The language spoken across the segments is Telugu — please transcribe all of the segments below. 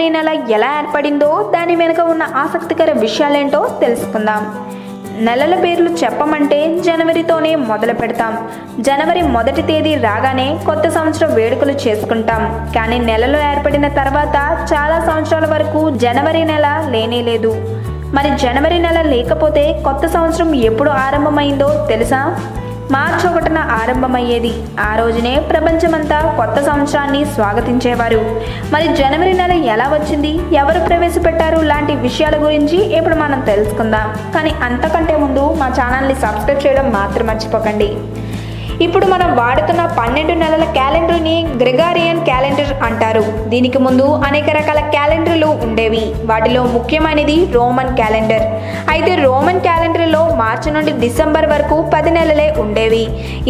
జనవరి నెల ఎలా ఏర్పడిందో దాని వెనుక ఉన్న ఆసక్తికర విషయాలేంటో తెలుసుకుందాం. నెలల పేర్లు చెప్పమంటే జనవరితోనే మొదలు పెడతాం. జనవరి 1వ తేదీ రాగానే కొత్త సంవత్సరం వేడుకలు చేసుకుంటాం. కానీ నెలలో ఏర్పడిన తర్వాత చాలా సంవత్సరాల వరకు జనవరి నెల లేనేలేదు. మరి జనవరి నెల లేకపోతే కొత్త సంవత్సరం ఎప్పుడు ఆరంభమైందో తెలుసా? మార్చి 1న ఆరంభమయ్యేది. ఆ రోజునే ప్రపంచమంతా కొత్త సంవత్సరాన్ని స్వాగతించేవారు. మరి జనవరి నెల ఎలా వచ్చింది, ఎవరు ప్రవేశపెట్టారు లాంటి విషయాల గురించి ఇప్పుడు మనం తెలుసుకుందాం. కానీ అంతకంటే ముందు మా ఛానల్ని సబ్స్క్రైబ్ చేయడం మాత్రం మర్చిపోకండి. ఇప్పుడు మనం వాడుతున్న 12 నెలల క్యాలెండర్ని గ్రెగారియన్ క్యాలెండర్ అంటారు. దీనికి ముందు అనేక రకాల క్యాలెండర్లు ఉండేవి. వాటిలో ముఖ్యమైనది రోమన్ క్యాలెండర్. అయితే రోమన్ క్యాలెండర్లో మార్చి నుండి డిసెంబర్ వరకు 10 నెలలే ఉండేవి.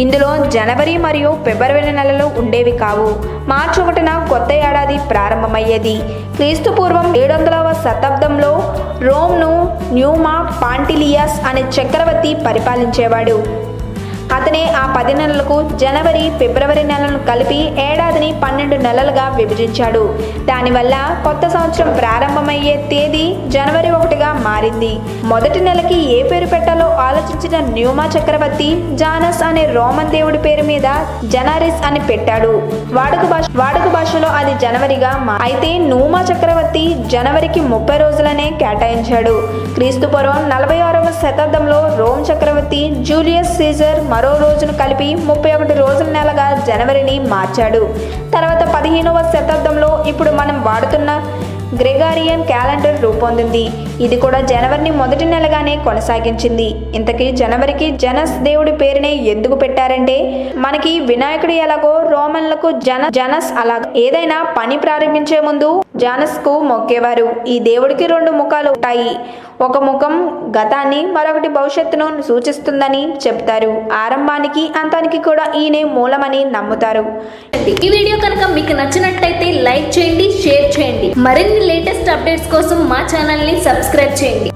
ఇందులో జనవరి మరియు ఫిబ్రవరి నెలలు ఉండేవి కావు. మార్చి 1న కొత్త ఏడాది ప్రారంభమయ్యేది. క్రీస్తు పూర్వం 700వ శతాబ్దంలో రోమ్ను న్యూమా పాంటిలియస్ అనే చక్రవర్తి పరిపాలించేవాడు. అతనే ఆ 10 నెలలకు జనవరి ఫిబ్రవరి నెలలను కలిపి ఏడాదిని 12 నెలలుగా విభజించాడు. దానివల్ల కొత్త సంవత్సరం ప్రారంభమయ్యే తేదీ జనవరి 1గా మారింది. మొదటి నెలకి ఏ పేరు పెట్టాలో ఆలోచించిన న్యూమా చక్రవర్తి జానస్ అనే రోమన్ దేవుడి పేరు మీద జనారిస్ అని పెట్టాడు. వాడుక భాషలో అది జనవరిగా అయితే న్యూమా చక్రవర్తి జనవరికి 30 రోజులనే కేటాయించాడు. క్రీస్తు పూర్వం 46వ శతాబ్దంలో రోమ్ చక్రవర్తి జూలియస్ సీజర్ మరో రోజును కలిపి 31 రోజుల నెలగా జనవరిని మార్చాడు. తర్వాత 15వ శతాబ్దంలో ఇప్పుడు మనం వాడుతున్న గ్రెగారియన్ క్యాలెండర్ రూపొందింది. ఇది కూడా జనవరిని మొదటి నెలగానే కొనసాగించింది. ఇంతకీ జనవరికి జనస్ దేవుడి పేరునే ఎందుకు పెట్టారంటే, మనకి వినాయకుడు ఎలాగో రోమన్లకు జనస్ అలాగ. ఏదైనా పని ప్రారంభించే ముందు జానస్కు మొక్కేవారు. ఈ దేవుడికి 2 ముఖాలు ఉంటాయి. ఒక ముఖం గతాన్ని, మరొకటి భవిష్యత్తును సూచిస్తుందని చెప్తారు. ఆరంభానికి అంతానికి కూడా ఈయనే మూలమని నమ్ముతారు. ఈ వీడియో కనుక మీకు నచ్చినట్లయితే లైక్ చేయండి, షేర్ చేయండి. మరిన్ని లేటెస్ట్ అప్డేట్స్ కోసం మా ఛానల్ని సబ్స్క్రైబ్ చేయండి.